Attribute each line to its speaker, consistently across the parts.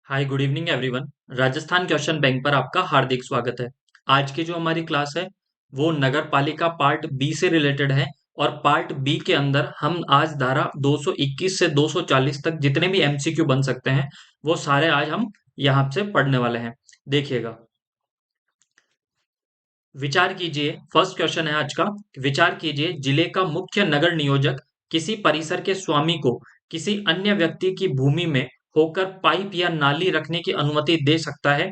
Speaker 1: Hi good evening everyone. Rajasthan question bank पर आपका हार्दिक स्वागत है। आज की जो हमारी क्लास है वो नगर पालिका पार्ट बी से रिलेटेड है। और पार्ट बी के अंदर हम आज धारा 221 से 240 तक जितने भी एमसीक्यू बन सकते हैं वो सारे आज हम यहाँ से पढ़ने वाले हैं। देखिएगा, विचार कीजिए। फर्स्ट क्वेश्चन है आज का। विचार कीजिए, जिले का मुख्य नगर नियोजक किसी परिसर के स्वामी को किसी अन्य व्यक्ति की भूमि में होकर पाइप या नाली रखने की अनुमति दे सकता है।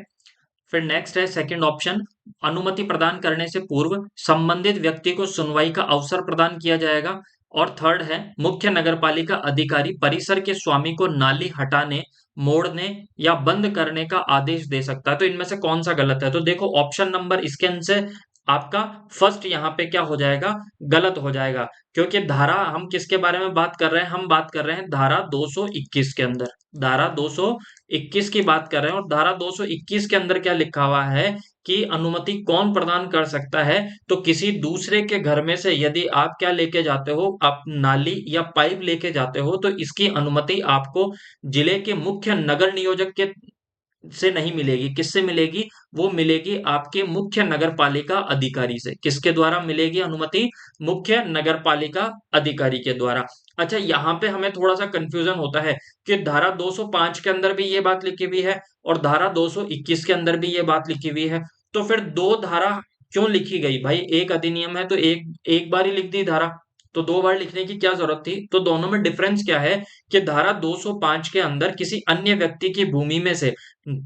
Speaker 1: फिर नेक्स्ट है सेकंड ऑप्शन, अनुमति प्रदान करने से पूर्व संबंधित व्यक्ति को सुनवाई का अवसर प्रदान किया जाएगा। और थर्ड है, मुख्य नगरपालिका अधिकारी परिसर के स्वामी को नाली हटाने, मोड़ने या बंद करने का आदेश दे सकता है। तो इनमें से कौन सा गलत है? तो देखो, ऑप्शन नंबर इसके अंदर आपका फर्स्ट यहाँ पे क्या हो जाएगा? गलत हो जाएगा। क्योंकि धारा हम किसके बारे में बात कर रहे हैं? हम बात कर रहे हैं धारा 221 के अंदर। धारा 221 की बात कर रहे हैं। और धारा 221 के अंदर क्या लिखा हुआ है कि अनुमति कौन प्रदान कर सकता है? तो किसी दूसरे के घर में से यदि आप क्या लेके जाते हो, आप नाली या पाइप लेके जाते हो, तो इसकी अनुमति आपको जिले के मुख्य नगर नियोजक के से नहीं मिलेगी। किससे मिलेगी? वो मिलेगी आपके मुख्य नगरपालिका अधिकारी से। किसके द्वारा मिलेगी अनुमति? मुख्य नगरपालिका अधिकारी के द्वारा। अच्छा, यहाँ पे हमें थोड़ा सा कंफ्यूजन होता है कि धारा 205 के अंदर भी ये बात लिखी हुई है और धारा 221 के अंदर भी ये बात लिखी हुई है। तो फिर दो धारा क्यों लिखी गई भाई? एक अधिनियम है तो एक एक बार ही लिख दी धारा, तो दो बार लिखने की क्या जरूरत थी? तो दोनों में डिफरेंस क्या है कि धारा 205 के अंदर किसी अन्य व्यक्ति की भूमि में से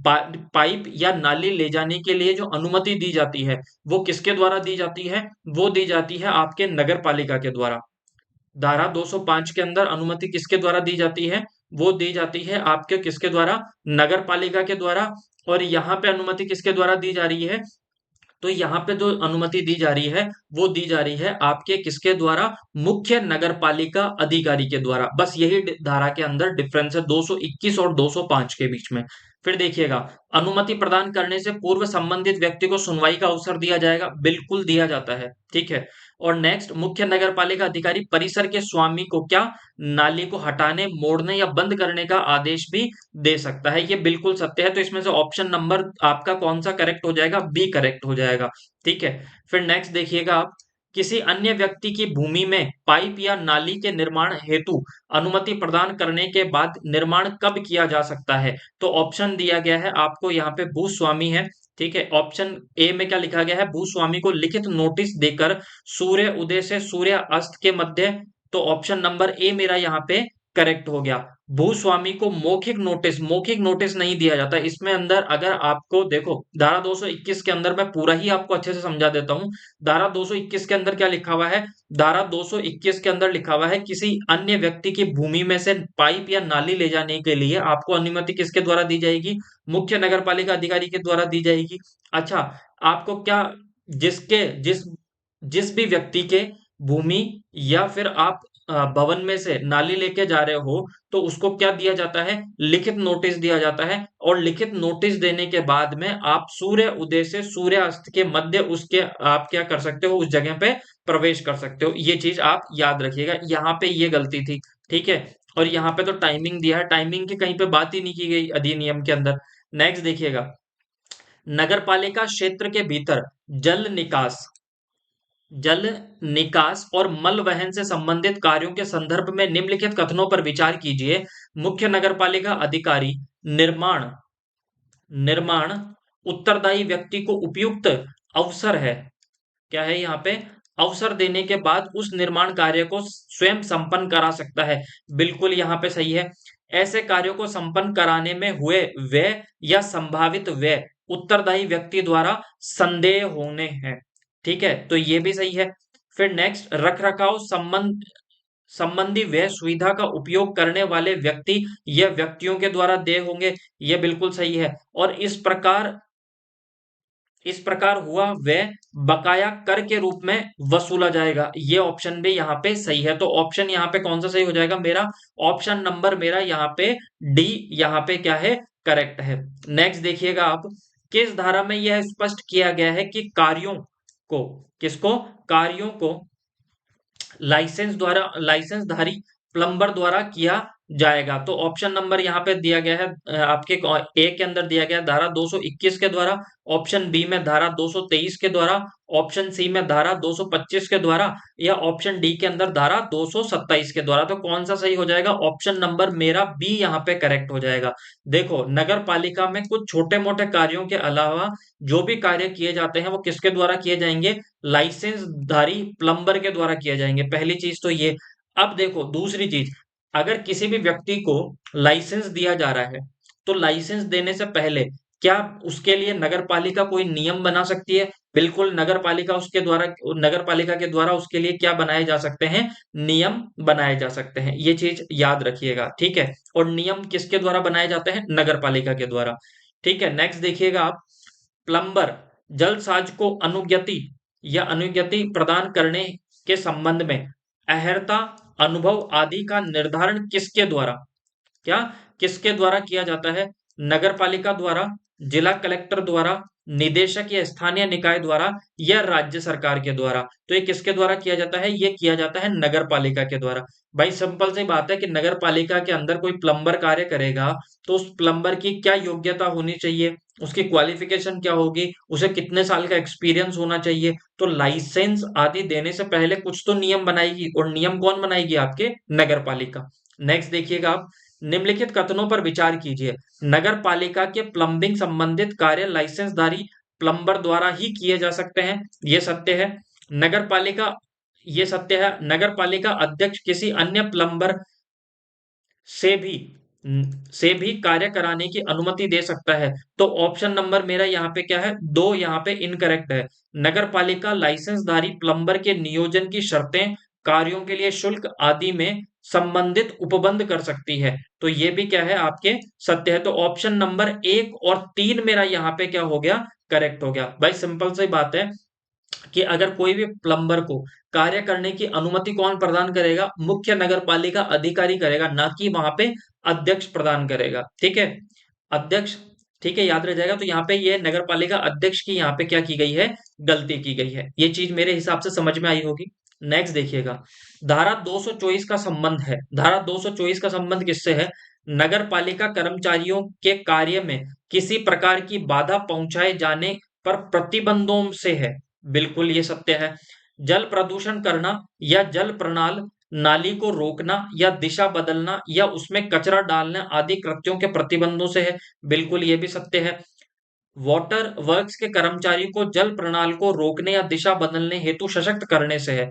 Speaker 1: पाइप या नाली ले जाने के लिए जो अनुमति दी जाती है वो किसके द्वारा दी जाती है? वो दी जाती है आपके नगर पालिका के द्वारा। धारा 205 के अंदर अनुमति किसके द्वारा दी जाती है? वो दी जाती है आपके किसके द्वारा? नगर पालिका के द्वारा। और यहाँ पे अनुमति किसके द्वारा दी जा रही है? तो यहाँ पे जो अनुमति दी जा रही है वो दी जा रही है आपके किसके द्वारा? मुख्य नगरपालिका अधिकारी के द्वारा। बस यही धारा के अंदर डिफरेंस है 221 और 205 के बीच में। फिर देखिएगा, अनुमति प्रदान करने से पूर्व संबंधित व्यक्ति को सुनवाई का अवसर दिया जाएगा। बिल्कुल दिया जाता है, ठीक है। और नेक्स्ट, मुख्य नगरपालिका अधिकारी परिसर के स्वामी को क्या? नाली को हटाने, मोड़ने या बंद करने का आदेश भी दे सकता है। ये बिल्कुल सत्य है। तो इसमें से ऑप्शन नंबर आपका कौन सा करेक्ट हो जाएगा? बी करेक्ट हो जाएगा, ठीक है। फिर नेक्स्ट देखिएगा आप, किसी अन्य व्यक्ति की भूमि में पाइप या नाली के निर्माण हेतु अनुमति प्रदान करने के बाद निर्माण कब किया जा सकता है? तो ऑप्शन दिया गया है आपको यहाँ पे भूस्वामी है, ठीक है। ऑप्शन ए में क्या लिखा गया है? भूस्वामी को लिखित नोटिस देकर सूर्य उदय से सूर्य अस्त के मध्य। तो ऑप्शन नंबर ए मेरा यहाँ पे करेक्ट हो गया। भूस्वामी को मौखिक नोटिस नहीं दिया जाता इसमें अंदर। अगर आपको देखो, धारा 221 के अंदर मैं पूरा ही आपको अच्छे से समझा देता हूं। धारा 221 के अंदर क्या लिखा हुआ है? धारा 221 के अंदर लिखा हुआ है, किसी अन्य व्यक्ति की भूमि में से पाइप या नाली ले जाने के लिए आपको अनुमति किसके द्वारा दी जाएगी? मुख्य नगरपालिका अधिकारी के द्वारा दी जाएगी। अच्छा, आपको क्या, जिसके जिस जिस भी व्यक्ति के भूमि या फिर आप भवन में से नाली लेके जा रहे हो, तो उसको क्या दिया जाता है? लिखित नोटिस दिया जाता है। और लिखित नोटिस देने के बाद में आप सूर्य उदय से सूर्य अस्त के मध्य उसके आप क्या कर सकते हो? उस जगह पे प्रवेश कर सकते हो। ये चीज आप याद रखिएगा, यहाँ पे ये गलती थी, ठीक है। और यहाँ पे तो टाइमिंग दिया है, टाइमिंग की कहीं पे बात ही नहीं की गई अधिनियम के अंदर। नेक्स्ट देखिएगा, नगरपालिका क्षेत्र के भीतर जल निकास और मल वहन से संबंधित कार्यों के संदर्भ में निम्नलिखित कथनों पर विचार कीजिए। मुख्य नगरपालिका अधिकारी निर्माण निर्माण उत्तरदायी व्यक्ति को उपयुक्त अवसर है, क्या है यहाँ पे? अवसर देने के बाद उस निर्माण कार्य को स्वयं संपन्न करा सकता है। बिल्कुल यहाँ पे सही है। ऐसे कार्यों को संपन्न कराने में हुए व्यय या संभावित व्यय उत्तरदायी व्यक्ति द्वारा संदेह होने हैं, ठीक है। तो ये भी सही है। फिर नेक्स्ट, रख रखाव संबंधी व्यय सुविधा का उपयोग करने वाले व्यक्ति या व्यक्तियों के द्वारा देय होंगे। ये बिल्कुल सही है। और इस प्रकार हुआ व्यय बकाया कर के रूप में वसूला जाएगा। ये ऑप्शन भी यहाँ पे सही है। तो ऑप्शन यहाँ पे कौन सा सही हो जाएगा मेरा? ऑप्शन नंबर मेरा यहाँ पे डी यहाँ पे क्या है? करेक्ट है। नेक्स्ट देखिएगा आप, किस धारा में यह स्पष्ट किया गया है कि कार्यों को किसको कार्यों को लाइसेंसधारी प्लम्बर द्वारा किया जाएगा। तो ऑप्शन नंबर यहाँ पे दिया गया है आपके ए के अंदर दिया गया है धारा 221 के द्वारा, ऑप्शन बी में धारा 223 के द्वारा, ऑप्शन सी में धारा 225 के द्वारा, या ऑप्शन डी के अंदर धारा 227 के द्वारा। तो कौन सा सही हो जाएगा? ऑप्शन नंबर मेरा बी यहाँ पे करेक्ट हो जाएगा। देखो, नगर पालिका में कुछ छोटे मोटे कार्यों के अलावा जो भी कार्य किए जाते हैं वो किसके द्वारा किए जाएंगे? लाइसेंसधारी प्लम्बर के द्वारा किए जाएंगे। पहली चीज तो ये। अब देखो दूसरी चीज, अगर किसी भी व्यक्ति को लाइसेंस दिया जा रहा है तो लाइसेंस देने से पहले क्या उसके लिए नगर पालिका कोई नियम बना सकती है? बिल्कुल, नगर पालिका के द्वारा उसके लिए क्या बनाए जा सकते हैं? नियम बनाए जा सकते हैं। ये चीज याद रखिएगा, ठीक है। और नियम किसके द्वारा बनाए जाते हैं? नगर पालिका के द्वारा। ठीक है, नेक्स्ट देखिएगा आप। प्लम्बर जलसाज को अनुज्ञति या अनुज्ञति प्रदान करने के संबंध में अहर्ता, अनुभव आदि का निर्धारण किसके द्वारा क्या किसके द्वारा किया जाता है? नगर पालिका द्वारा, जिला कलेक्टर द्वारा, निदेशक या स्थानीय निकाय द्वारा, या राज्य सरकार के द्वारा। तो ये किसके द्वारा किया जाता है? ये किया जाता है नगर पालिका के द्वारा। भाई सिंपल सी बात है कि नगर पालिका के अंदर कोई प्लम्बर कार्य करेगा तो उस प्लम्बर की क्या योग्यता होनी चाहिए, उसकी क्वालिफिकेशन क्या होगी, उसे कितने साल का एक्सपीरियंस होना चाहिए। तो लाइसेंस आदि देने से पहले कुछ तो नियम बनाएगी, और नियम कौन बनाएगी? आपके नगर पालिका। नेक्स्ट देखिएगा आप। निम्नलिखित कथनों पर विचार कीजिए। नगर पालिका के प्लम्बिंग संबंधित कार्य लाइसेंसधारी प्लम्बर द्वारा ही किए जा सकते हैं। ये सत्य है। नगर पालिका ये सत्य है, नगर पालिका अध्यक्ष किसी अन्य प्लम्बर से भी से भी कार्य कराने की अनुमति दे सकता है। तो ऑप्शन नंबर मेरा यहाँ पे क्या है? दो यहाँ पे इनकरेक्ट है। नगर पालिका लाइसेंसधारी प्लम्बर के नियोजन की शर्तें, कार्यों के लिए शुल्क आदि में संबंधित उपबंध कर सकती है। तो ये भी क्या है? आपके सत्य है। तो ऑप्शन नंबर 1 और 3 मेरा यहाँ पे क्या हो गया? करेक्ट हो गया। भाई सिंपल सी बात है कि अगर कोई भी प्लम्बर को कार्य करने की अनुमति कौन प्रदान करेगा? मुख्य नगर पालिका अधिकारी करेगा, ना कि वहां पे अध्यक्ष प्रदान करेगा। ठीक है, अध्यक्ष। ठीक है, याद रह जाएगा। तो यहाँ पे ये नगर पालिका अध्यक्ष की यहाँ पे क्या की गई है? गलती की गई है। ये चीज मेरे हिसाब से समझ में आई होगी। नेक्स्ट देखिएगा। धारा 224 का संबंध है। धारा 224 का संबंध किससे है? नगर पालिका कर्मचारियों के कार्य में किसी प्रकार की बाधा पहुंचाए जाने पर प्रतिबंधों से है। बिल्कुल ये सत्य है। जल प्रदूषण करना या जल प्रणाल नाली को रोकना या दिशा बदलना या उसमें कचरा डालना आदि कृत्यों के प्रतिबंधों से है। बिल्कुल ये भी सत्य है। वाटर वर्क्स के कर्मचारी को जल प्रणाल को रोकने या दिशा बदलने हेतु सशक्त करने से है।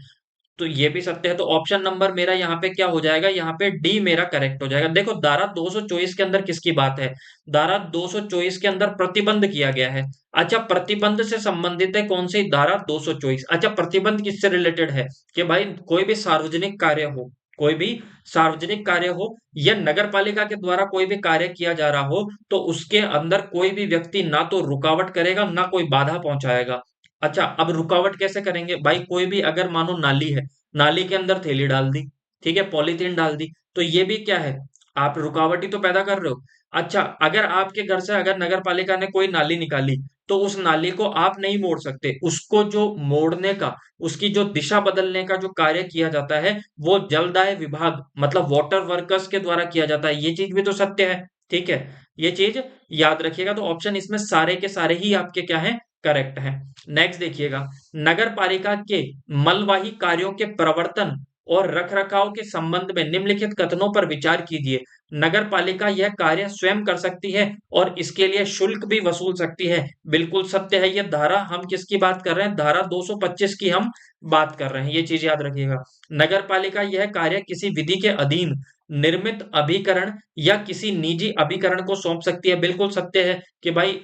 Speaker 1: तो ये भी सत्य है। तो ऑप्शन नंबर मेरा यहाँ पे क्या हो जाएगा? यहाँ पे डी मेरा करेक्ट हो जाएगा। देखो, धारा 224 के अंदर किसकी बात है? धारा 224 के अंदर प्रतिबंध किया गया है। अच्छा, प्रतिबंध से संबंधित है कौन सी? धारा 224। अच्छा, प्रतिबंध किससे रिलेटेड है? कि भाई कोई भी सार्वजनिक कार्य हो, कोई भी सार्वजनिक कार्य हो या नगर पालिका के द्वारा कोई भी कार्य किया जा रहा हो, तो उसके अंदर कोई भी व्यक्ति ना तो रुकावट करेगा ना कोई बाधा पहुंचाएगा। अच्छा, अब रुकावट कैसे करेंगे? भाई कोई भी अगर मानो नाली है, नाली के अंदर थैली डाल दी, ठीक है, पॉलीथीन डाल दी, तो ये भी क्या है? आप रुकावट ही तो पैदा कर रहे हो। अच्छा, अगर आपके घर से अगर नगर पालिका ने कोई नाली निकाली तो उस नाली को आप नहीं मोड़ सकते। उसको जो मोड़ने का, उसकी जो दिशा बदलने का जो कार्य किया जाता है वो जलदाय विभाग मतलब वाटर वर्कर्स के द्वारा किया जाता है। ये चीज भी तो सत्य है। ठीक है, ये चीज याद रखिएगा। तो ऑप्शन इसमें सारे के सारे ही आपके क्या है? करेक्ट है। नेक्स्ट देखिएगा। नगर पालिका के मलवाही कार्यों के प्रवर्तन और रखरखाव के संबंध में निम्नलिखित कथनों पर विचार कीजिए। नगर पालिका यह कार्य स्वयं कर सकती है और इसके लिए शुल्क भी वसूल सकती है। बिल्कुल सत्य है। ये धारा हम किसकी बात कर रहे हैं? धारा 225 की हम बात कर रहे हैं। ये चीज याद रखिएगा। नगर पालिका यह कार्य किसी विधि के अधीन निर्मित अभिकरण या किसी निजी अभिकरण को सौंप सकती है। बिल्कुल सत्य है कि भाई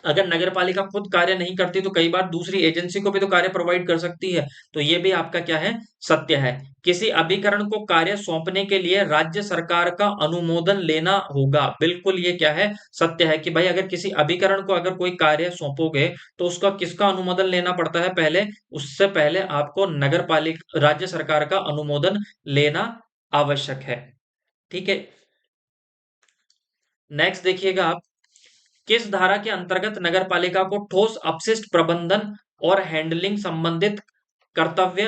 Speaker 1: अगर नगर पालिका खुद कार्य नहीं करती तो कई बार दूसरी एजेंसी को भी तो कार्य प्रोवाइड कर सकती है। तो ये भी आपका क्या है? सत्य है। किसी अभिकरण को कार्य सौंपने के लिए राज्य सरकार का अनुमोदन लेना होगा। बिल्कुल ये क्या है? सत्य है कि भाई अगर किसी अभिकरण को अगर कोई कार्य सौंपोगे तो उसका किसका अनुमोदन लेना पड़ता है? पहले उससे पहले आपको नगर पालिका राज्य सरकार का अनुमोदन लेना आवश्यक है। ठीक है, नेक्स्ट देखिएगा आप। किस धारा के अंतर्गत नगरपालिका को ठोस अपशिष्ट प्रबंधन और हैंडलिंग संबंधित कर्तव्य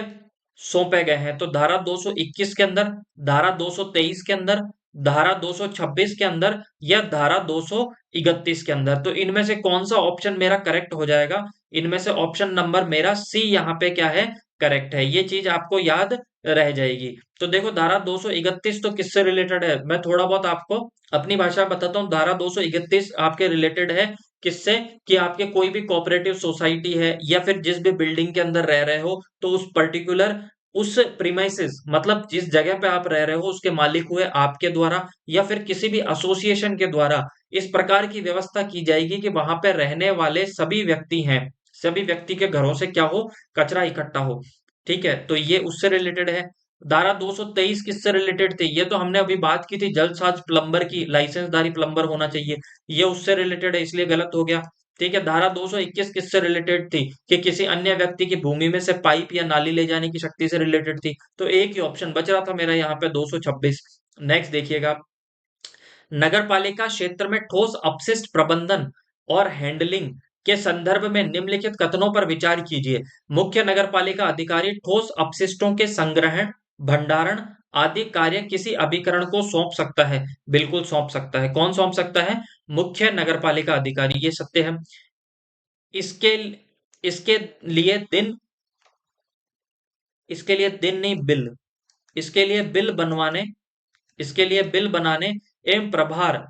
Speaker 1: सौंपे गए हैं। तो धारा 221 के अंदर, धारा 223 के अंदर, धारा 226 के अंदर या धारा 231 के अंदर, तो इनमें से कौन सा ऑप्शन मेरा करेक्ट हो जाएगा? इनमें से ऑप्शन नंबर मेरा सी यहाँ पे क्या है, करेक्ट है। ये चीज आपको याद रह जाएगी। तो देखो धारा 231 तो किससे रिलेटेड है, मैं थोड़ा बहुत आपको अपनी भाषा में बताता हूँ। धारा 231 आपके रिलेटेड है किससे, कि आपके कोई भी कोऑपरेटिव सोसाइटी है या फिर जिस भी बिल्डिंग के अंदर रह रहे हो, तो उस पर्टिकुलर उस प्रीमाइसेस मतलब जिस जगह पे आप रह रहे हो उसके मालिक हुए आपके द्वारा या फिर किसी भी एसोसिएशन के द्वारा इस प्रकार की व्यवस्था की जाएगी कि वहां पे रहने वाले सभी व्यक्ति हैं, सभी व्यक्ति के घरों से क्या हो, कचरा इकट्ठा हो। ठीक है, तो ये उससे रिलेटेड है। धारा 223 किससे रिलेटेड थी, ये तो हमने अभी बात की थी, जल्दसाज प्लम्बर की, लाइसेंसधारी प्लम्बर होना चाहिए, ये उससे रिलेटेड है इसलिए गलत हो गया। ठीक है, धारा 221 किससे रिलेटेड थी, कि किसी अन्य व्यक्ति की भूमि में से पाइप या नाली ले जाने की शक्ति से रिलेटेड थी। तो एक ही ऑप्शन बच रहा था मेरा यहाँ पे 226। नेक्स्ट देखिएगा, नगर पालिका क्षेत्र में ठोस अपशिष्ट प्रबंधन और हैंडलिंग के संदर्भ में निम्नलिखित कथनों पर विचार कीजिए। मुख्य नगर पालिका अधिकारी ठोस अपशिष्टों के संग्रहण, भंडारण आदि कार्य किसी अभिकरण को सौंप सकता है। बिल्कुल सौंप सकता है। कौन सौंप सकता है? मुख्य नगर पालिका अधिकारी, ये सत्य है। इसके इसके लिए दिन इसके लिए दिन नहीं, बिल, इसके लिए बिल बनवाने इसके लिए बिल बनाने एवं प्रभार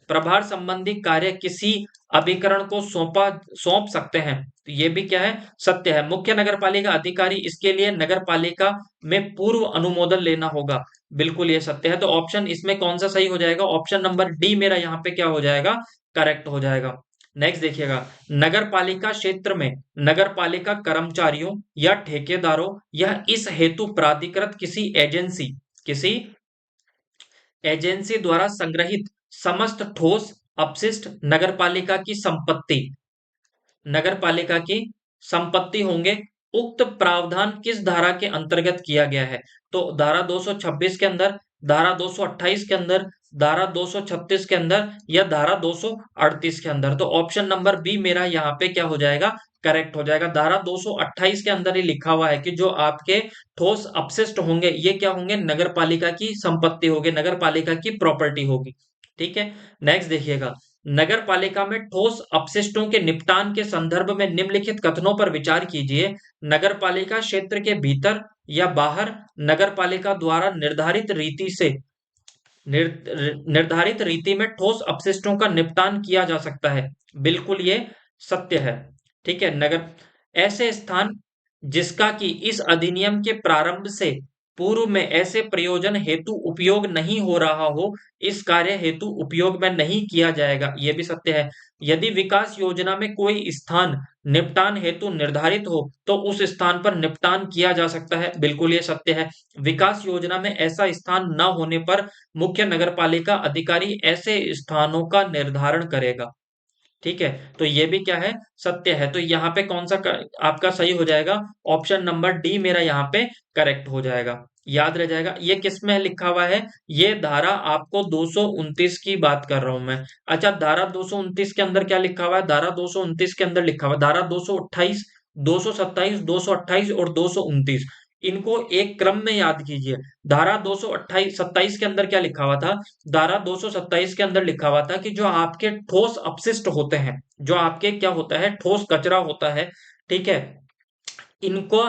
Speaker 1: प्रभार संबंधी कार्य किसी अभिकरण को सौंप सकते हैं। तो ये भी क्या है, सत्य है। मुख्य नगर पालिका अधिकारी, इसके लिए नगर पालिका में पूर्व अनुमोदन लेना होगा। बिल्कुल ये सत्य है। तो ऑप्शन इसमें कौन सा सही हो जाएगा? ऑप्शन नंबर डी मेरा यहाँ पे क्या हो जाएगा, करेक्ट हो जाएगा। नेक्स्ट देखिएगा, नगर पालिका क्षेत्र में नगर पालिका कर्मचारियों या ठेकेदारों या इस हेतु प्राधिकृत किसी एजेंसी द्वारा संग्रहित समस्त ठोस अपशिष्ट नगरपालिका की संपत्ति होंगे। उक्त प्रावधान किस धारा के अंतर्गत किया गया है? तो धारा 226 के अंदर, धारा 228 के अंदर, धारा 236 के अंदर या धारा 238 के अंदर। तो ऑप्शन नंबर बी मेरा यहाँ पे क्या हो जाएगा, करेक्ट हो जाएगा। धारा 228 के अंदर ही लिखा हुआ है कि जो आपके ठोस अपशिष्ट होंगे ये क्या होंगे, नगर पालिका की संपत्ति होगी, नगर पालिका की प्रॉपर्टी होगी। ठीक है, नेक्स्ट देखिएगा, नगर पालिका में ठोस अपशिष्टों के निपटान के संदर्भ में निम्नलिखित कथनों पर विचार कीजिए। नगर पालिका क्षेत्र के भीतर या बाहर नगर पालिका द्वारा निर्धारित रीति में ठोस अपशिष्टों का निपटान किया जा सकता है। बिल्कुल ये सत्य है। ठीक है, नगर ऐसे स्थान जिसका कि इस अधिनियम के प्रारंभ से पूर्व में ऐसे प्रयोजन हेतु उपयोग नहीं हो रहा हो, इस कार्य हेतु उपयोग में नहीं किया जाएगा, ये भी सत्य है। यदि विकास योजना में कोई स्थान निपटान हेतु निर्धारित हो तो उस स्थान पर निपटान किया जा सकता है। बिल्कुल ये सत्य है। विकास योजना में ऐसा स्थान न होने पर मुख्य नगरपालिका अधिकारी ऐसे स्थानों का निर्धारण करेगा। ठीक है, तो ये भी क्या है, सत्य है। तो यहाँ पे कौन सा आपका सही हो जाएगा, ऑप्शन नंबर डी मेरा यहाँ पे करेक्ट हो जाएगा, याद रह जाएगा। ये किस में लिखा हुआ है, ये धारा आपको 229 की बात कर रहा हूं मैं। अच्छा, धारा 229 के अंदर क्या लिखा हुआ है, धारा 229 के अंदर लिखा हुआ है धारा 228, 227, 228 और 229, इनको एक क्रम में याद कीजिए। धारा 228 27 के अंदर क्या लिखा हुआ था, धारा 227 के अंदर लिखा हुआ था कि जो आपके ठोस अपशिष्ट होते हैं, जो आपके क्या होता है, ठोस कचरा होता है, ठीक है, इनको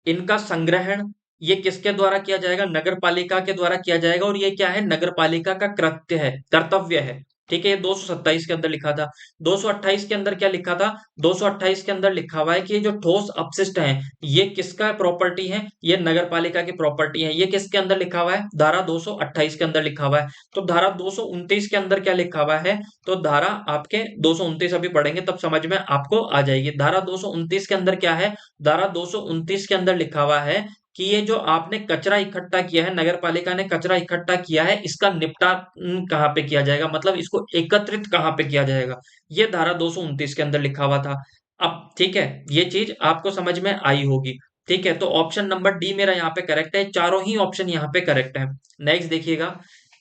Speaker 1: इनका संग्रहण ये किसके द्वारा किया जाएगा, नगर पालिका के द्वारा किया जाएगा। और ये क्या है, नगर पालिका का कृत्य है, कर्तव्य है। ठीक है, ये 227 के अंदर लिखा था। 228 के अंदर क्या लिखा था, 228 के अंदर लिखा हुआ है कि ये जो ठोस अपशिष्ट हैं ये किसका प्रॉपर्टी है, ये नगर पालिका की प्रॉपर्टी है। ये किसके अंदर लिखा हुआ है, धारा 228 के अंदर लिखा हुआ है। तो धारा 229 के अंदर क्या लिखा हुआ है, तो धारा आपके 229 अभी पढ़ेंगे तब समझ में आपको आ जाएगी। धारा 229 के अंदर क्या है, धारा 229 के अंदर लिखा हुआ है कि ये जो आपने कचरा इकट्ठा किया है, नगर पालिका ने कचरा इकट्ठा किया है, इसका निपटान कहाँ पे किया जाएगा, मतलब इसको एकत्रित कहाँ पे किया जाएगा, ये धारा 229 के अंदर लिखा हुआ था। अब ठीक है, ये चीज आपको समझ में आई होगी। ठीक है, तो ऑप्शन नंबर डी मेरा यहाँ पे करेक्ट है, चारों ही ऑप्शन यहाँ पे करेक्ट है। नेक्स्ट देखिएगा,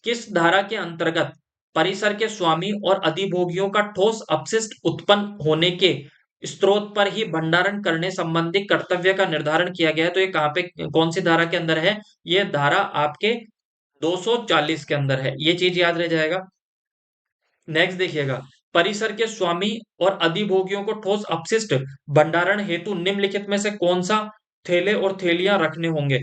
Speaker 1: किस धारा के अंतर्गत परिसर के स्वामी और अधिभोगियों का ठोस अपशिष्ट उत्पन्न होने के स्रोत पर ही भंडारण करने संबंधी कर्तव्य का निर्धारण किया गया है। तो ये कहाँ पे, कौन सी धारा के अंदर है? ये धारा आपके 240 के अंदर है, ये चीज याद रह जाएगा। नेक्स्ट देखिएगा, परिसर के स्वामी और अधिभोगियों को ठोस अपशिष्ट भंडारण हेतु निम्नलिखित में से कौन सा थैले और थैलियां रखने होंगे?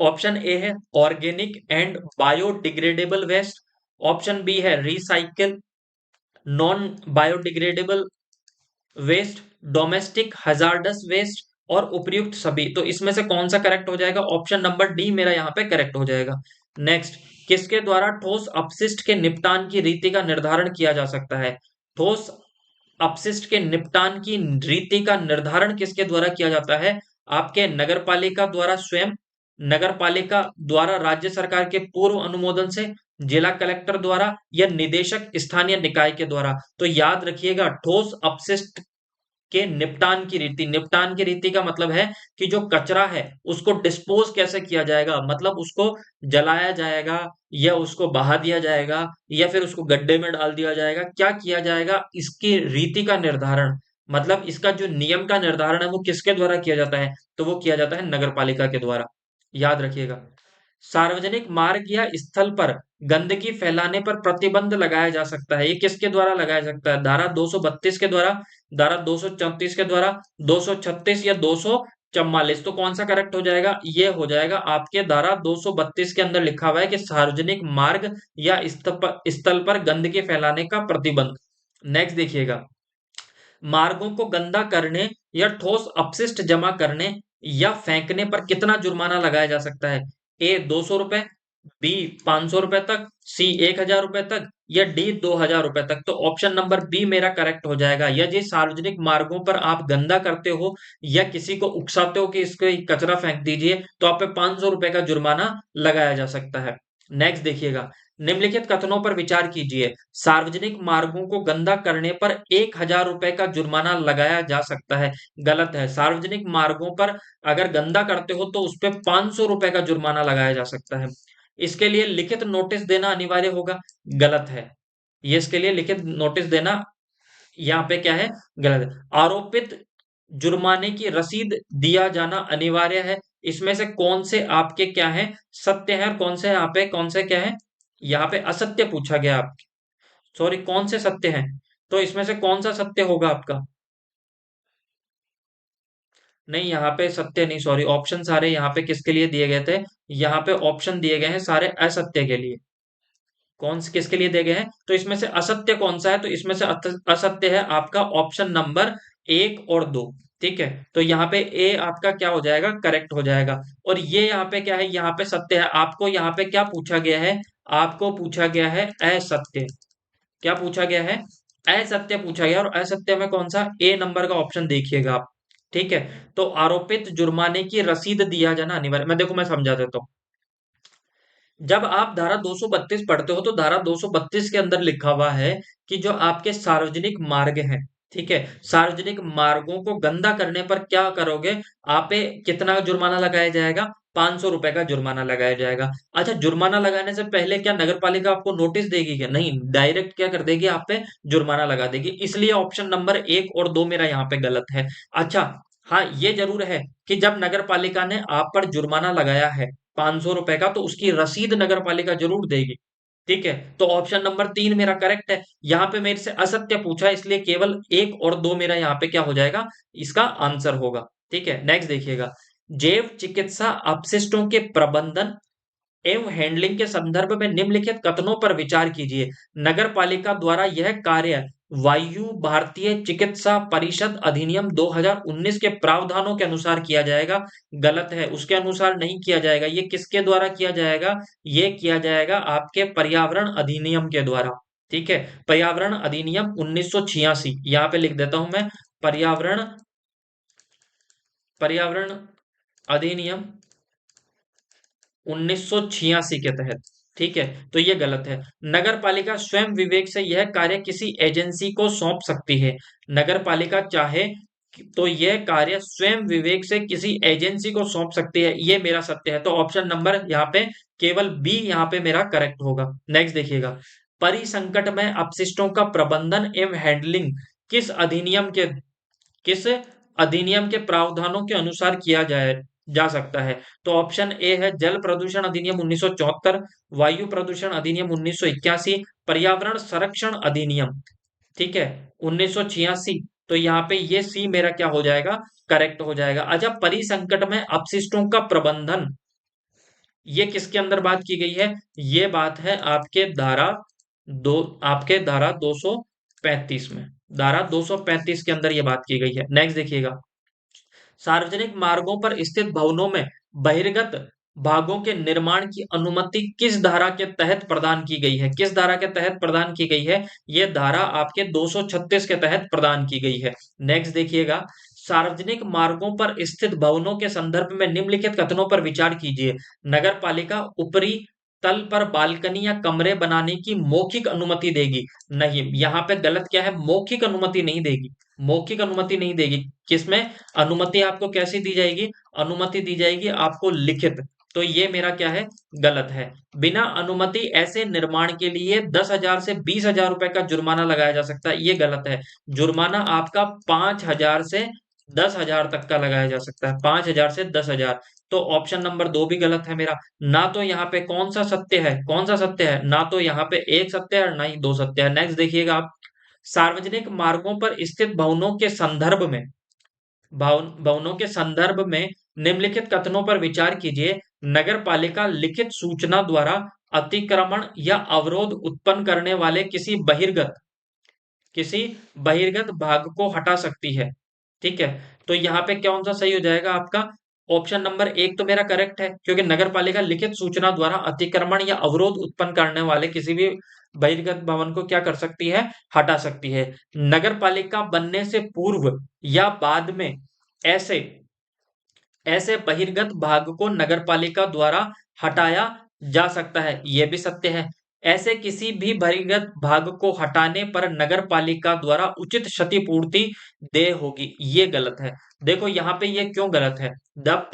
Speaker 1: ऑप्शन ए है organic and biodegradable waste, option B है recycle non biodegradable waste, domestic hazardous waste और उपर्युक्त सभी। तो इसमें से कौन सा करेक्ट हो जाएगा? ऑप्शन नंबर डी मेरा यहाँ पे करेक्ट हो जाएगा। नेक्स्ट, किसके द्वारा ठोस अपशिष्ट के निपटान की रीति का निर्धारण किया जा सकता है? ठोस अपशिष्ट के निपटान की रीति का निर्धारण किसके द्वारा किया जाता है? आपके नगरपालिका द्वारा स्वयं, नगरपालिका द्वारा राज्य सरकार के पूर्व अनुमोदन से, जिला कलेक्टर द्वारा या निदेशक स्थानीय निकाय के द्वारा। तो याद रखिएगा, ठोस अपशिष्ट के निपटान की रीति का मतलब है कि जो कचरा है उसको डिस्पोज कैसे किया जाएगा, मतलब उसको जलाया जाएगा या उसको बहा दिया जाएगा या फिर उसको गड्ढे में डाल दिया जाएगा, क्या किया जाएगा, इसकी रीति का निर्धारण, मतलब इसका जो नियम का निर्धारण है वो किसके द्वारा किया जाता है? तो वो किया जाता है नगरपालिका के द्वारा। याद रखिएगा। सार्वजनिक मार्ग या स्थल पर गंदगी फैलाने पर प्रतिबंध लगाया जा सकता है, ये किसके द्वारा लगाया सकता है? धारा 232 के द्वारा, धारा 234 के द्वारा, 236 या 244। तो कौन सा करेक्ट हो जाएगा? ये हो जाएगा आपके धारा 232 के अंदर लिखा हुआ है कि सार्वजनिक मार्ग या स्थल पर गंदगी फैलाने का प्रतिबंध। नेक्स्ट देखिएगा, मार्गों को गंदा करने या ठोस अपशिष्ट जमा करने या फेंकने पर कितना जुर्माना लगाया जा सकता है? ए 200 रुपए, बी 500 रुपए तक, सी 1000 रुपए तक या डी 2000 रुपए तक। तो ऑप्शन नंबर बी मेरा करेक्ट हो जाएगा। यदि सार्वजनिक मार्गों पर आप गंदा करते हो या किसी को उकसाते हो कि इसको कचरा फेंक दीजिए, तो आप पे 500 रुपए का जुर्माना लगाया जा सकता है। नेक्स्ट देखिएगा, निम्नलिखित कथनों पर विचार कीजिए। सार्वजनिक मार्गों को गंदा करने पर 1000 रुपए का जुर्माना लगाया जा सकता है। गलत है। सार्वजनिक मार्गों पर अगर गंदा करते हो तो उस पे 500 रुपए का जुर्माना लगाया जा सकता है। इसके लिए लिखित नोटिस देना अनिवार्य होगा। गलत है। ये इसके लिए लिखित नोटिस देना यहाँ पे क्या है? गलत है। आरोपित जुर्माने की रसीद दिया जाना अनिवार्य है। इसमें से कौन से आपके क्या है? सत्य है और कौन से यहाँ पे कौन से क्या है? यहाँ पे असत्य पूछा गया आप, सॉरी कौन से सत्य हैं? तो इसमें से कौन सा सत्य होगा आपका? नहीं, यहाँ पे सत्य नहीं, सॉरी, ऑप्शन सारे यहाँ पे किसके लिए दिए गए थे? यहाँ पे ऑप्शन दिए गए हैं सारे असत्य के लिए। कौन से किसके लिए दिए गए हैं? तो इसमें से असत्य कौन सा है? तो इसमें से असत्य है आपका ऑप्शन नंबर 1 और 2। ठीक है, तो यहाँ पे ए आपका क्या हो जाएगा? करेक्ट हो जाएगा। और ये यहाँ पे क्या है? यहाँ पे सत्य है। आपको यहाँ पे क्या पूछा गया है? आपको पूछा गया है असत्य। क्या पूछा गया है? असत्य पूछा गया। और असत्य में कौन सा? ए नंबर का ऑप्शन देखिएगा आप। ठीक है, तो आरोपित जुर्माने की रसीद दिया जाना अनिवार्य। मैं समझा देता हूँ। जब आप धारा 232 पढ़ते हो तो धारा 232 के अंदर लिखा हुआ है कि जो आपके सार्वजनिक मार्ग हैं, ठीक है, सार्वजनिक मार्गों को गंदा करने पर क्या करोगे? आप पे कितना जुर्माना लगाया जाएगा? 500 रुपए का जुर्माना लगाया जाएगा। अच्छा, जुर्माना लगाने से पहले क्या नगर पालिका आपको नोटिस देगी क्या? नहीं, डायरेक्ट क्या कर देगी? आप पे जुर्माना लगा देगी। इसलिए ऑप्शन नंबर 1 और 2 मेरा यहाँ पे गलत है। अच्छा, हाँ ये जरूर है कि जब नगर पालिका ने आप पर जुर्माना लगाया है 500 रुपए का, तो उसकी रसीद नगर पालिका जरूर देगी। ठीक है, तो ऑप्शन नंबर 3 मेरा करेक्ट है। यहाँ पे मेरे से असत्य पूछा है, इसलिए केवल 1 और 2 मेरा यहाँ पे क्या हो जाएगा? इसका आंसर होगा। ठीक है, नेक्स्ट देखिएगा, जैव चिकित्सा अपशिष्टों के प्रबंधन एवं हैंडलिंग के संदर्भ में निम्नलिखित कथनों पर विचार कीजिए। नगर पालिका द्वारा यह कार्य वायु भारतीय चिकित्सा परिषद अधिनियम 2019 के प्रावधानों के अनुसार किया जाएगा। गलत है, उसके अनुसार नहीं किया जाएगा। ये किसके द्वारा किया जाएगा? ये किया जाएगा आपके पर्यावरण अधिनियम के द्वारा। ठीक है, पर्यावरण अधिनियम 1986, यहाँ पे लिख देता हूं मैं, पर्यावरण पर्यावरण अधिनियम 1986 के तहत। ठीक है, तो ये गलत है। नगर पालिका स्वयं विवेक से यह कार्य किसी एजेंसी को सौंप सकती है। नगर पालिका चाहे तो यह कार्य स्वयं विवेक से किसी एजेंसी को सौंप सकती है, ये मेरा सत्य है। तो ऑप्शन नंबर यहाँ पे केवल बी यहाँ पे मेरा करेक्ट होगा। नेक्स्ट देखिएगा, परिसंकट में अपशिष्टों का प्रबंधन एवं हैंडलिंग किस अधिनियम के प्रावधानों के अनुसार किया जाए जा सकता है? तो ऑप्शन ए है जल प्रदूषण अधिनियम 1974, वायु प्रदूषण अधिनियम 1981, पर्यावरण संरक्षण अधिनियम, ठीक है, 1986। तो यहाँ पे ये सी मेरा क्या हो जाएगा, करेक्ट हो जाएगा। अच्छा, परिसंकट में अपशिष्टों का प्रबंधन, ये किसके अंदर बात की गई है? ये बात है आपके धारा 235 में, धारा 235 के अंदर ये बात की गई है। नेक्स्ट देखिएगा, सार्वजनिक मार्गों पर स्थित भवनों में बहिर्गत भागों के निर्माण की अनुमति किस धारा के तहत प्रदान की गई है? किस धारा के तहत प्रदान की गई है? यह धारा आपके 236 के तहत प्रदान की गई है। नेक्स्ट देखिएगा, सार्वजनिक मार्गों पर स्थित भवनों के संदर्भ में निम्नलिखित कथनों पर विचार कीजिए। नगर पालिका ऊपरी तल पर बालकनी या कमरे बनाने की मौखिक अनुमति देगी? नहीं, यहाँ पे गलत क्या है, मौखिक अनुमति नहीं देगी। मौखिक अनुमति नहीं देगी। किसमें अनुमति आपको कैसी दी जाएगी? अनुमति दी जाएगी आपको लिखित। तो ये मेरा क्या है, गलत है। बिना अनुमति ऐसे निर्माण के लिए 10,000 से 20,000 रुपए का जुर्माना लगाया जा सकता है, ये गलत है। जुर्माना आपका 5,000 से 10,000 तक का लगाया जा सकता है, 5,000 से 10,000। तो ऑप्शन नंबर 2 भी गलत है मेरा। ना तो यहाँ पे कौन सा सत्य है, कौन सा सत्य है? ना तो यहाँ पे एक सत्य है और ना ही दो सत्य है। नेक्स्ट देखिएगा आप, सार्वजनिक मार्गों पर स्थित भवनों के संदर्भ में निम्नलिखित कथनों पर विचार कीजिए। नगर पालिका लिखित सूचना द्वारा अतिक्रमण या अवरोध उत्पन्न करने वाले किसी बहिर्गत भाग को हटा सकती है, ठीक है। तो यहाँ पे कौन सा सही हो जाएगा आपका? ऑप्शन नंबर 1 तो मेरा करेक्ट है, क्योंकि नगर पालिका लिखित सूचना द्वारा अतिक्रमण या अवरोध उत्पन्न करने वाले किसी भी बहिर्गत भवन को क्या कर सकती है, हटा सकती है। नगर पालिका बनने से पूर्व या बाद में ऐसे ऐसे बहिर्गत भाग को नगरपालिका द्वारा हटाया जा सकता है, यह भी सत्य है। ऐसे किसी भी बहिर्गत भाग को हटाने पर नगरपालिका द्वारा उचित क्षतिपूर्ति देय होगी, ये गलत है। देखो यहाँ पे ये क्यों गलत है, जब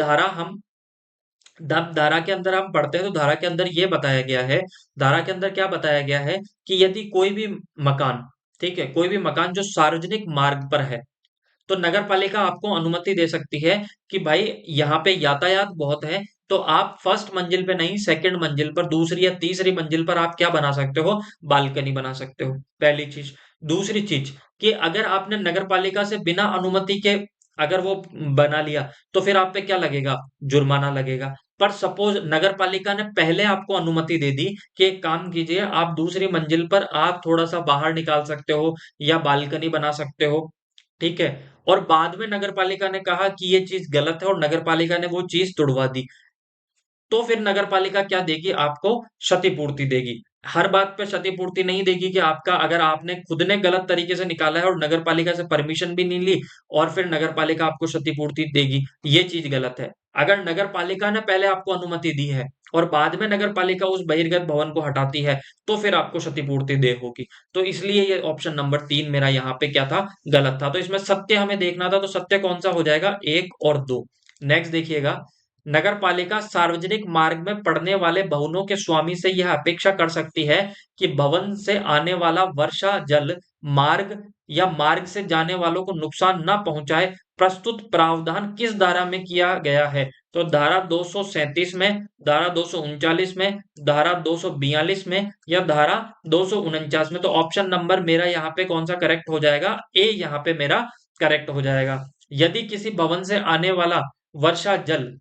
Speaker 1: धारा के अंदर हम पढ़ते हैं तो धारा के अंदर ये बताया गया है, धारा के अंदर क्या बताया गया है कि यदि कोई भी मकान, ठीक है, कोई भी मकान जो सार्वजनिक मार्ग पर है, तो नगर पालिका आपको अनुमति दे सकती है कि भाई यहाँ पे यातायात बहुत है, तो आप फर्स्ट मंजिल पे नहीं, सेकंड मंजिल पर, दूसरी या तीसरी मंजिल पर आप क्या बना सकते हो, बालकनी बना सकते हो, पहली चीज। दूसरी चीज कि अगर आपने नगर पालिका से बिना अनुमति के अगर वो बना लिया, तो फिर आप पे क्या लगेगा, जुर्माना लगेगा। पर सपोज नगर पालिका ने पहले आपको अनुमति दे दी कि एक काम कीजिए, आप दूसरी मंजिल पर आप थोड़ा सा बाहर निकाल सकते हो या बालकनी बना सकते हो, ठीक है, और बाद में नगरपालिका ने कहा कि ये चीज गलत है और नगरपालिका ने वो चीज तुड़वा दी, तो फिर नगरपालिका क्या देगी, आपको क्षतिपूर्ति देगी। हर बात पे क्षतिपूर्ति नहीं देगी कि आपका अगर आपने खुद ने गलत तरीके से निकाला है और नगरपालिका से परमिशन भी नहीं ली और फिर नगरपालिका आपको क्षतिपूर्ति देगी, ये चीज गलत है। अगर नगरपालिका ने पहले आपको अनुमति दी है और बाद में नगरपालिका उस बहिर्गत भवन को हटाती है, तो फिर आपको क्षतिपूर्ति दे होगी। तो इसलिए ये ऑप्शन नंबर 3 मेरा यहाँ पे क्या था, गलत था। तो इसमें सत्य हमें देखना था, तो सत्य कौन सा हो जाएगा, 1 और 2। नेक्स्ट देखिएगा, नगर पालिका सार्वजनिक मार्ग में पड़ने वाले भवनों के स्वामी से यह अपेक्षा कर सकती है कि भवन से आने वाला वर्षा जल मार्ग या मार्ग से जाने वालों को नुकसान न पहुंचाए। प्रस्तुत प्रावधान किस धारा में किया गया है? तो धारा 237 में, धारा 239 में, धारा 242 में या धारा 249 में। तो ऑप्शन नंबर मेरा यहाँ पे कौन सा करेक्ट हो जाएगा, ए यहाँ पे मेरा करेक्ट हो जाएगा। यदि किसी भवन से आने वाला वर्षा जल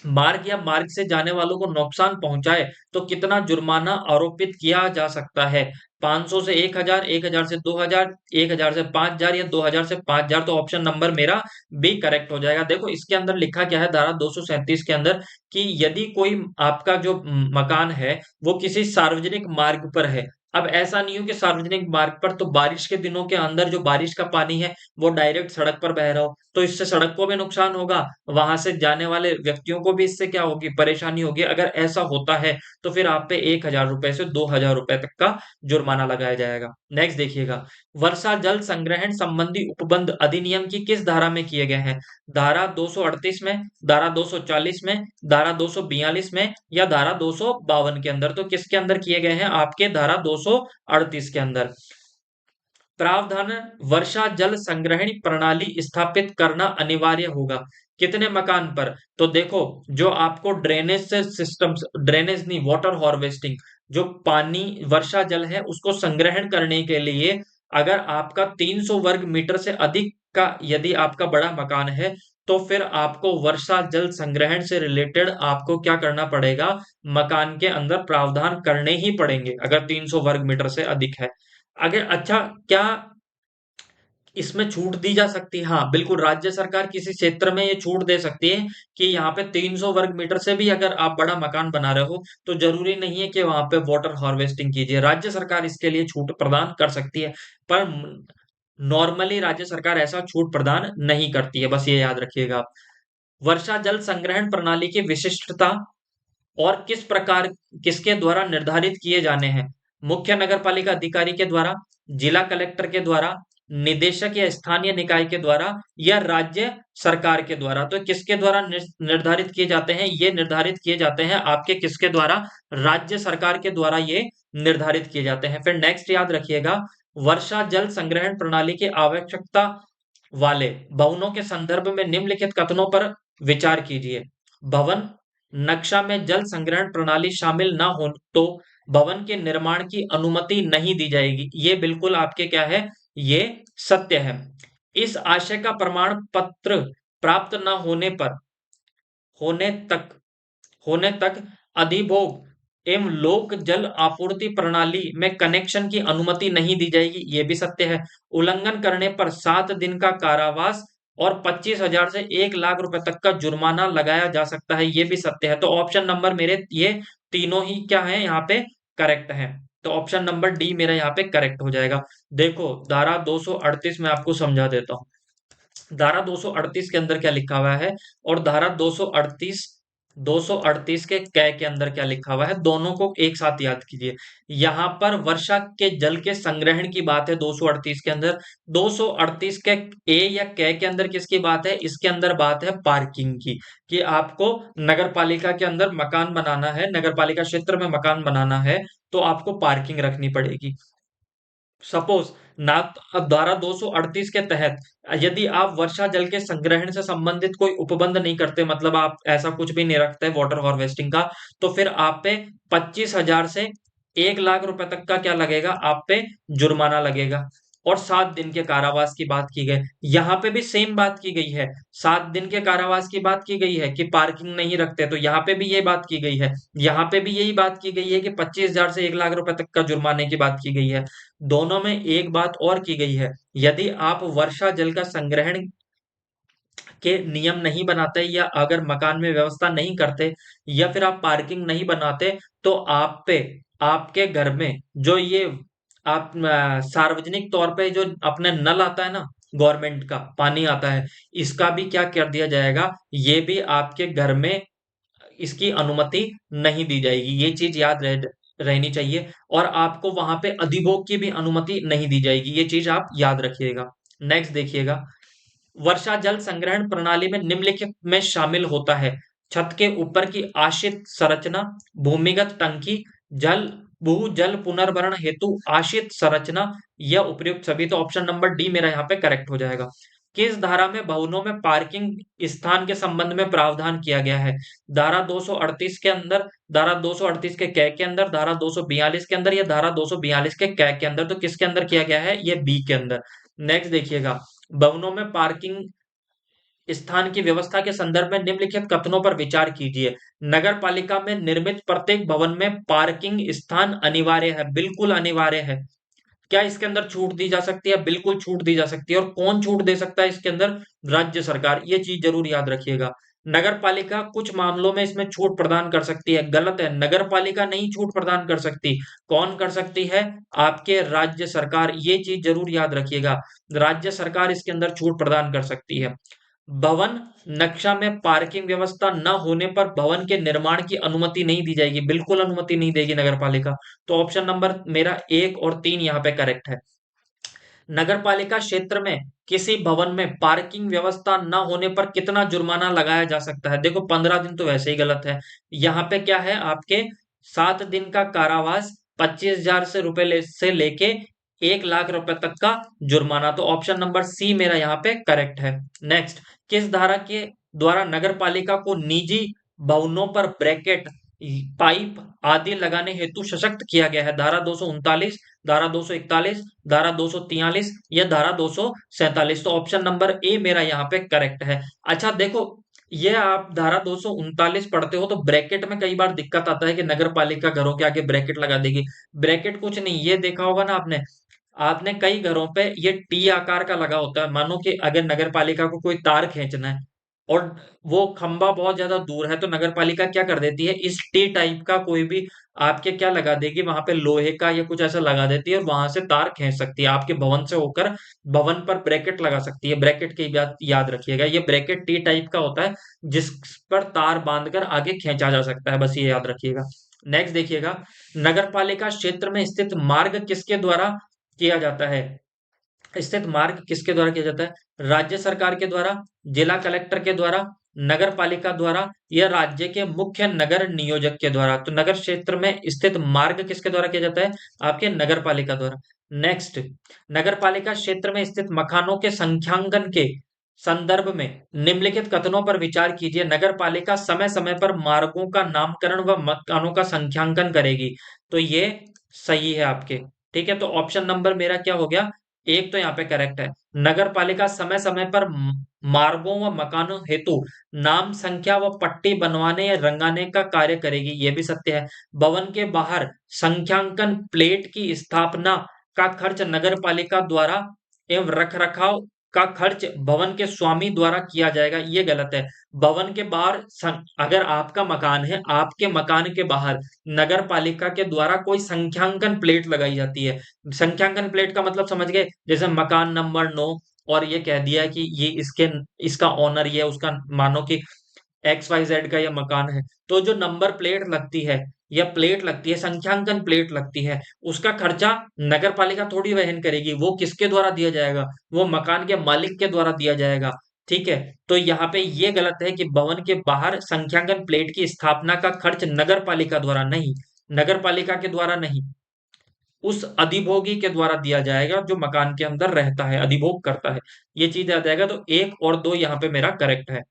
Speaker 1: मार्ग या मार्ग से जाने वालों को नुकसान पहुंचाए तो कितना जुर्माना आरोपित किया जा सकता है? 500 से 1,000, 1,000 से 2,000, 1,000 से 5,000 या 2,000 से 5,000। तो ऑप्शन नंबर मेरा बी करेक्ट हो जाएगा। देखो इसके अंदर लिखा क्या है, धारा 237 के अंदर कि यदि कोई आपका जो मकान है वो किसी सार्वजनिक मार्ग पर है। अब ऐसा नहीं हो कि सार्वजनिक मार्ग पर तो बारिश के दिनों के अंदर जो बारिश का पानी है वो डायरेक्ट सड़क पर बह रहा हो, तो इससे सड़क को भी नुकसान होगा, वहां से जाने वाले व्यक्तियों को भी इससे क्या होगी, परेशानी होगी। अगर ऐसा होता है तो फिर आप पे 1,000 रुपए से 2,000 रुपए तक का जुर्माना लगाया जाएगा। नेक्स्ट देखिएगा, वर्षा जल संग्रहण संबंधी उपबंध अधिनियम की किस धारा में किए गए हैं? धारा 238 में, धारा 240 में, धारा 242 में या धारा 252 के अंदर। तो किसके अंदर किए गए हैं, आपके धारा 238 के अंदर। प्रावधान, वर्षा जल संग्रहण प्रणाली स्थापित करना अनिवार्य होगा। कितने मकान पर? तो देखो, जो आपको ड्रेनेज से सिस्टम, ड्रेनेज नहीं, वाटर हार्वेस्टिंग, जो पानी वर्षा जल है उसको संग्रहण करने के लिए, अगर आपका 300 वर्ग मीटर से अधिक का यदि आपका बड़ा मकान है, तो फिर आपको वर्षा जल संग्रहण से रिलेटेड आपको क्या करना पड़ेगा, मकान के अंदर प्रावधान करने ही पड़ेंगे, अगर 300 वर्ग मीटर से अधिक है। अगर अच्छा, क्या इसमें छूट दी जा सकती है? हाँ बिल्कुल, राज्य सरकार किसी क्षेत्र में ये छूट दे सकती है कि यहाँ पे 300 वर्ग मीटर से भी अगर आप बड़ा मकान बना रहे हो, तो जरूरी नहीं है कि वहां पे वाटर हार्वेस्टिंग कीजिए, राज्य सरकार इसके लिए छूट प्रदान कर सकती है। पर नॉर्मली राज्य सरकार ऐसा छूट प्रदान नहीं करती है, बस ये याद रखिएगा आप। वर्षा जल संग्रहण प्रणाली की विशिष्टता और किस प्रकार, किसके द्वारा निर्धारित किए जाने हैं? मुख्य नगरपालिका अधिकारी के द्वारा, जिला कलेक्टर के द्वारा, निदेशक या स्थानीय निकाय के द्वारा, या राज्य सरकार के द्वारा। तो किसके द्वारा निर्धारित किए जाते हैं? ये निर्धारित किए जाते हैं आपके किसके द्वारा? राज्य सरकार के द्वारा ये निर्धारित किए जाते हैं। फिर नेक्स्ट याद रखिएगा, वर्षा जल संग्रहण प्रणाली की आवश्यकता वाले भवनों के संदर्भ में निम्नलिखित कथनों पर विचार कीजिए। भवन नक्शा में जल संग्रहण प्रणाली शामिल ना हो तो भवन के निर्माण की अनुमति नहीं दी जाएगी। ये बिल्कुल आपके क्या है, ये सत्य है। इस आशय का प्रमाण पत्र प्राप्त न होने पर, होने तक होने तक अधिभोग एवं लोक जल आपूर्ति प्रणाली में कनेक्शन की अनुमति नहीं दी जाएगी। ये भी सत्य है। उल्लंघन करने पर 7 दिन का कारावास और 25,000 से 1 लाख रुपए तक का जुर्माना लगाया जा सकता है। ये भी सत्य है। तो ऑप्शन नंबर मेरे ये तीनों ही क्या है, यहाँ पे करेक्ट है। तो ऑप्शन नंबर डी मेरा यहाँ पे करेक्ट हो जाएगा। देखो, धारा 238 में आपको समझा देता हूँ। धारा 238 के अंदर क्या लिखा हुआ है और धारा 238 के कै के अंदर क्या लिखा हुआ है, दोनों को एक साथ याद कीजिए। यहां पर वर्षा के जल के संग्रहण की बात है 238 के अंदर। 238 के ए या कै के अंदर किसकी बात है? इसके अंदर बात है पार्किंग की, कि आपको नगर पालिका के अंदर मकान बनाना है, नगर पालिका क्षेत्र में मकान बनाना है, तो आपको पार्किंग रखनी पड़ेगी। सपोज ना, धारा 238 के तहत यदि आप वर्षा जल के संग्रहण से संबंधित कोई उपबंध नहीं करते, मतलब आप ऐसा कुछ भी नहीं रखते वाटर हार्वेस्टिंग का, तो फिर आप पे 25,000 से 1 लाख रुपए तक का क्या लगेगा, आप पे जुर्माना लगेगा। और 7 दिन के कारावास की बात की गई, यहाँ पे भी सेम बात की गई है। 7 दिन के कारावास की बात की गई है कि पार्किंग नहीं रखते, तो यहाँ पे भी ये बात की गई है। यहाँ पे भी यही बात की गई है कि 25,000 से 1 लाख रुपए तक का जुर्माने की बात की गई है। दोनों में एक बात और की गई है, यदि आप वर्षा जल का संग्रहण के नियम नहीं बनाते, या अगर मकान में व्यवस्था नहीं करते, या फिर आप पार्किंग नहीं बनाते, तो आप पे, आपके घर में जो ये आप सार्वजनिक तौर पे जो अपने नल आता है ना, गवर्नमेंट का पानी आता है, इसका भी क्या कर दिया जाएगा, ये भी आपके घर में इसकी अनुमति नहीं दी जाएगी। ये चीज याद रहनी चाहिए। और आपको वहां पे अधिभोग की भी अनुमति नहीं दी जाएगी। ये चीज आप याद रखिएगा। नेक्स्ट देखिएगा, वर्षा जल संग्रहण प्रणाली में निम्नलिखित में शामिल होता है: छत के ऊपर की आशित संरचना, भूमिगत टंकी, जल भूजल पुनर्भरण हेतु आशित संरचना, या उपयुक्त सभी। तो ऑप्शन नंबर डी मेरा यहाँ पे करेक्ट हो जाएगा। किस धारा में भवनों में पार्किंग स्थान के संबंध में प्रावधान किया गया है? धारा 238 के अंदर, धारा 238 के कै के अंदर, धारा 242 के अंदर, या धारा 242 के कै के अंदर? तो किसके अंदर किया गया है? ये बी के अंदर। नेक्स्ट देखिएगा, भवनों में पार्किंग स्थान की व्यवस्था के संदर्भ में निम्नलिखित कथनों पर विचार कीजिए। नगर पालिका में निर्मित प्रत्येक भवन में पार्किंग स्थान अनिवार्य है। बिल्कुल अनिवार्य है। क्या इसके अंदर छूट दी जा सकती है? बिल्कुल छूट दी जा सकती है। और कौन छूट दे सकता है इसके अंदर? राज्य सरकार। ये चीज जरूर याद रखिएगा। नगर पालिका कुछ मामलों में इसमें छूट प्रदान कर सकती है। गलत है, नगर पालिका नहीं छूट प्रदान कर सकती। कौन कर सकती है? आपके राज्य सरकार। ये चीज जरूर याद रखिएगा, राज्य सरकार इसके अंदर छूट प्रदान कर सकती है। भवन नक्शा में पार्किंग व्यवस्था न होने पर भवन के निर्माण की अनुमति नहीं दी जाएगी। बिल्कुल अनुमति नहीं देगी नगर पालिका। तो ऑप्शन नंबर मेरा 1 और 3 यहाँ पे करेक्ट है। नगर पालिका क्षेत्र में किसी भवन में पार्किंग व्यवस्था न होने पर कितना जुर्माना लगाया जा सकता है? देखो, 15 दिन तो वैसे ही गलत है। यहाँ पे क्या है आपके, 7 दिन का कारावास, 25,000 से रुपए से लेके 1 लाख रुपए तक का जुर्माना। तो ऑप्शन नंबर सी मेरा यहाँ पे करेक्ट है। नेक्स्ट, किस धारा के द्वारा नगर पालिका को निजी भवनों पर ब्रैकेट, पाइप आदि लगाने हेतु सशक्त किया गया है? धारा 239, धारा 241, धारा 243 या धारा 247? तो ऑप्शन नंबर ए मेरा यहाँ पे करेक्ट है। अच्छा देखो, ये आप धारा 239 पढ़ते हो तो ब्रैकेट में कई बार दिक्कत आता है कि नगर पालिका घरों के आगे ब्रैकेट लगा देगी। ब्रैकेट कुछ नहीं, ये देखा होगा ना आपने, आपने कई घरों पे ये टी आकार का लगा होता है। मानो कि अगर नगर पालिका को कोई तार खींचना है और वो खंबा बहुत ज्यादा दूर है, तो नगर पालिका क्या कर देती है, इस टी टाइप का कोई भी आपके क्या लगा देगी, वहां पे लोहे का या कुछ ऐसा लगा देती है और वहां से तार खींच सकती है, आपके भवन से होकर भवन पर ब्रैकेट लगा सकती है। ब्रैकेट की बात याद रखिएगा, ये ब्रैकेट टी टाइप का होता है जिस पर तार बांधकर आगे खींचा जा सकता है, बस ये याद रखिएगा। नेक्स्ट देखिएगा, नगर पालिका क्षेत्र में स्थित मार्ग किसके द्वारा किया जाता है? स्थित मार्ग किसके द्वारा किया जाता है? राज्य सरकार के द्वारा, जिला कलेक्टर के द्वारा, नगर पालिका द्वारा या राज्य के मुख्य नगर नियोजक के द्वारा? तो नगर क्षेत्र में स्थित मार्ग किसके द्वारा किया जाता है? आपके नगर पालिका द्वारा। नेक्स्ट, नगर पालिका क्षेत्र में स्थित मकानों के संख्यांकन के संदर्भ में निम्नलिखित कथनों पर विचार कीजिए। नगर पालिका समय समय पर मार्गों का नामकरण व मकानों का संख्यांकन करेगी। तो ये सही है आपके। ठीक है, तो ऑप्शन नंबर मेरा क्या हो गया, एक तो यहाँ पे करेक्ट है। नगर पालिका समय समय पर मार्गों व मकानों हेतु नाम, संख्या व पट्टी बनवाने या रंगाने का कार्य करेगी, ये भी सत्य है। भवन के बाहर संख्यांकन प्लेट की स्थापना का खर्च नगर पालिका द्वारा एवं रख रखाव का खर्च भवन के स्वामी द्वारा किया जाएगा, ये गलत है। भवन के बाहर अगर आपका मकान है, आपके मकान के बाहर नगर पालिका के द्वारा कोई संख्यांकन प्लेट लगाई जाती है। संख्यांकन प्लेट का मतलब समझ गए, जैसे मकान नंबर 9 और ये कह दिया कि ये इसका ऑनर ये है, उसका मानो कि XYZ का ये मकान है, तो जो नंबर प्लेट लगती है या प्लेट लगती है, संख्यांकन प्लेट लगती है, उसका खर्चा नगर पालिका थोड़ी वहन करेगी। वो किसके द्वारा दिया जाएगा? वो मकान के मालिक के द्वारा दिया जाएगा। ठीक है, तो यहाँ पे ये गलत है कि भवन के बाहर संख्यांकन प्लेट की स्थापना का खर्च नगर पालिका द्वारा नहीं, नगर पालिका के द्वारा नहीं, उस अधिभोगी के द्वारा दिया जाएगा जो मकान के अंदर रहता है, अधिभोग करता है। ये चीज आ जाएगा, तो 1 और 2 यहाँ पे मेरा करेक्ट है।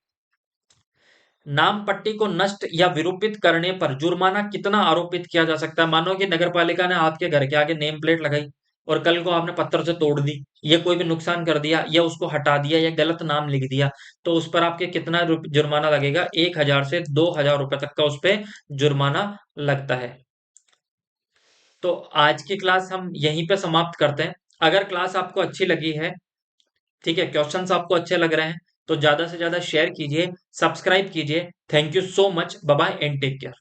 Speaker 1: नाम पट्टी को नष्ट या विरूपित करने पर जुर्माना कितना आरोपित किया जा सकता है? मानो कि नगर पालिका ने आपके घर के आगे नेम प्लेट लगाई और कल को आपने पत्थर से तोड़ दी, या कोई भी नुकसान कर दिया, या उसको हटा दिया, या गलत नाम लिख दिया, तो उस पर आपके कितना जुर्माना लगेगा? 1,000 से 2,000 रुपए तक का उस पे जुर्माना लगता है। तो आज की क्लास हम यहीं पे समाप्त करते हैं। अगर क्लास आपको अच्छी लगी है, ठीक है, क्वेश्चंस आपको अच्छे लग रहे हैं, तो ज्यादा से ज्यादा शेयर कीजिए, सब्सक्राइब कीजिए। Thank you so much, bye bye and take care.